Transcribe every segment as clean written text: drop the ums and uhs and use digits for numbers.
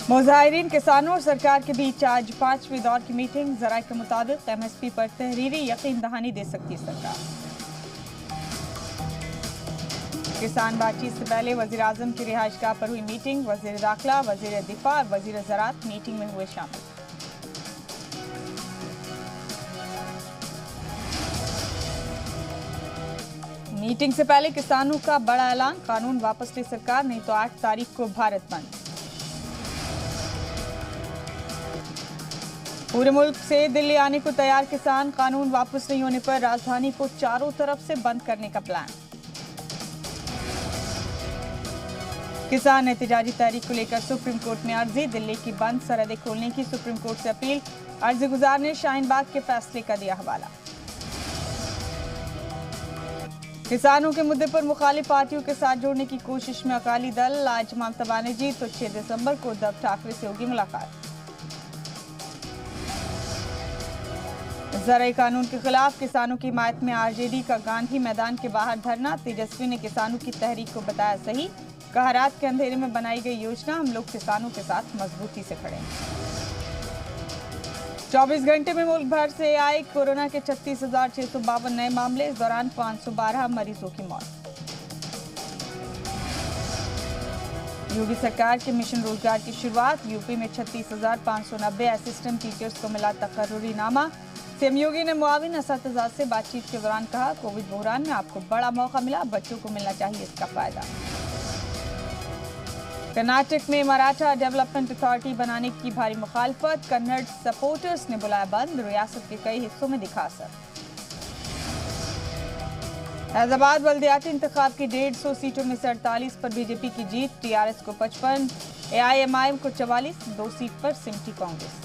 मुजाहिरीन, किसानों और सरकार के बीच आज 5वें दौर की मीटिंग। जराये के मुताबिक MSP पर तहरीरी यकीन दहानी दे सकती है सरकार। किसान बातचीत से पहले वजीर आजम की रिहाइशगाह पर हुई मीटिंग। वजीर दाखिला, वजीर दिफा और वजीर ज़राअत मीटिंग में हुए शामिल। मीटिंग से पहले किसानों का बड़ा ऐलान, कानून वापस ले सरकार, नहीं तो 8 तारीख को भारत बंद। पूरे मुल्क से दिल्ली आने को तैयार किसान, कानून वापस नहीं होने पर राजधानी को चारों तरफ से बंद करने का प्लान। किसान एहतजाजी तहरीक को लेकर सुप्रीम कोर्ट में अर्जी, दिल्ली की बंद सरहदें खोलने की सुप्रीम कोर्ट से अपील। अर्जी गुजार ने शाहीन बाग के फैसले का दिया हवाला। किसानों के मुद्दे पर मुखालिफ पार्टियों के साथ जोड़ने की कोशिश में अकाली दल। आज ममता बनर्जी तो 6 दिसंबर को उद्धव ठाकरे से होगी मुलाकात। ज़राए कानून के खिलाफ किसानों की हिमायत में RJD का गांधी मैदान के बाहर धरना। तेजस्वी ने किसानों की तहरीक को बताया सही, कहा रात के अंधेरे में बनाई गई योजना, हम लोग किसानों के साथ मजबूती से खड़े हैं। 24 घंटे में मुल्क भर से आए कोरोना के 36,652 नए मामले। इस दौरान 512 मरीजों की मौत। योगी सरकार के मिशन रोजगार की शुरुआत। यूपी में 36,590 असिस्टेंट टीचर्स को मिला तकर्रुरी नामा। सीएम योगी ने मुआविन असातिज़ा से बातचीत के दौरान कहा, कोविड बहरान में आपको बड़ा मौका मिला, बच्चों को मिलना चाहिए इसका फायदा। कर्नाटक में मराठा डेवलपमेंट अथॉरिटी बनाने की भारी मुखालफत। कन्नड़ सपोर्टर्स ने बुलाया बंद, रियासत के कई हिस्सों में दिखा असर। हैदराबाद बल्दियाती इंतखाब की 150 सीटों में से 48 पर बीजेपी की जीत। TRS को 55, AIMIM को 44, 2 सीट पर सिमटी कांग्रेस।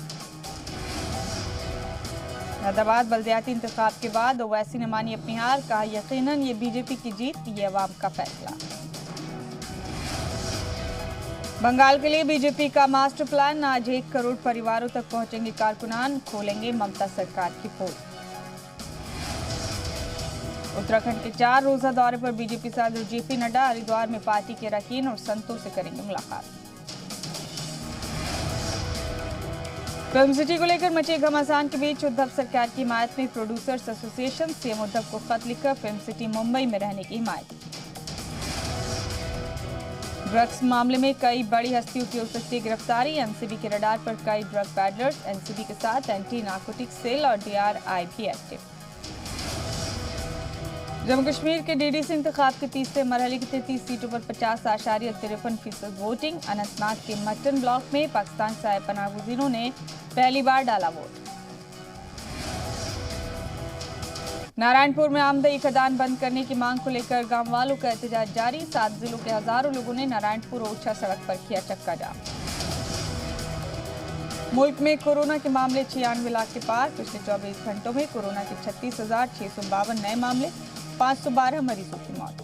हैदराबाद बल्दियाती इंतखाब के बाद ओवैसी ने मानी अपनी हार, कहा यकीनन ये बीजेपी की जीत, ये अवाम का फैसला। बंगाल के लिए बीजेपी का मास्टर प्लान। आज 1 करोड़ परिवारों तक पहुंचेंगे कारकुनान, खोलेंगे ममता सरकार की पोल। उत्तराखंड के 4 रोजा दौरे पर बीजेपी सदर JP नड्डा हरिद्वार में पार्टी के अरकान और संतों से करेंगे मुलाकात। फिल्म सिटी को लेकर मचे घमासान के बीच उद्धव सरकार की हिमायत में प्रोड्यूसर्स एसोसिएशन। सीएम उद्धव को खत लिखकर फिल्म सिटी मुंबई में रहने की हिमायत। ड्रग्स मामले में कई बड़ी हस्तियों की हो सकती है गिरफ्तारी। NCB के रडार पर कई ड्रग पैडलर्स। NCB के साथ एंटी नार्कोटिक सेल और DRI भी एक्टिव। जम्मू कश्मीर के DDC इंतखाब के तीसरे मरहले की 33 सीटों पर 50.53% वोटिंग। अनंतनाग के मटन ब्लॉक में पाकिस्तान से आए पनाह गुज़ीरों ने पहली बार डाला वोट। नारायणपुर में आमदनी खदान बंद करने की मांग को लेकर गांव वालों का एहतजाज जारी। 7 जिलों के हजारों लोगों ने नारायणपुर ओरछा सड़क पर किया चक्का जाम। मुल्क में कोरोना के मामले 96 लाख के पार। पिछले 24 घंटों में कोरोना के 36,652 नए मामले, 512 मरीजों की मौत।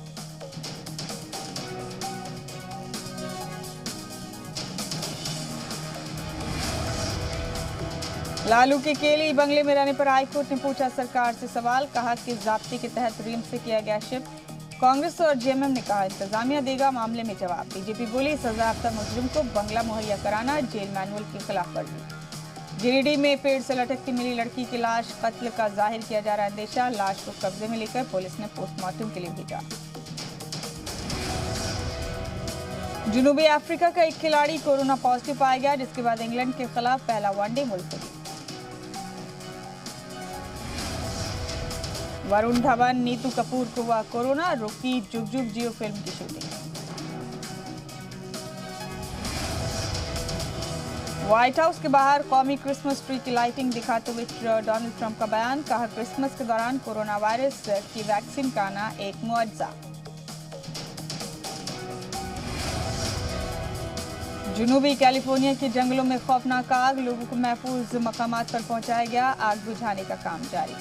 लालू के केली बंगले में रहने पर हाईकोर्ट ने पूछा सरकार से सवाल, कहा कि ज़ाब्ते के तहत रिम्स से किया गया शिफ्ट। कांग्रेस और JMM ने कहा इंतजामिया देगा मामले में जवाब। बीजेपी बोली सजायाफ्ता मुजरिम को बंगला मुहैया कराना जेल मैनुअल की खिलाफ वर्जी। गिरिडीह में पेड़ से लटकती मिली लड़की की लाश, कत्ल का जाहिर किया जा रहा अंदेशा। लाश को कब्जे में लेकर पुलिस ने पोस्टमार्टम के लिए भेजा। जनूबी अफ्रीका का एक खिलाड़ी कोरोना पॉजिटिव पाया गया, जिसके बाद इंग्लैंड के खिलाफ पहला वनडे मुलतवी। वरुण धवन, नीतू कपूर को हुआ कोरोना, रुकी जुग जुग जियो फिल्म की शूटिंग। व्हाइट हाउस के बाहर कौमी क्रिसमस ट्री की लाइटिंग दिखाते हुए डोनाल्ड ट्रंप का बयान, कहा क्रिसमस के दौरान कोरोना वायरस की वैक्सीन का आना एक मुआजिजा। जनूबी कैलिफोर्निया के जंगलों में खौफनाक आग, लोगों को महफूज मकामात पर पहुंचाया गया, आग बुझाने का काम जारी।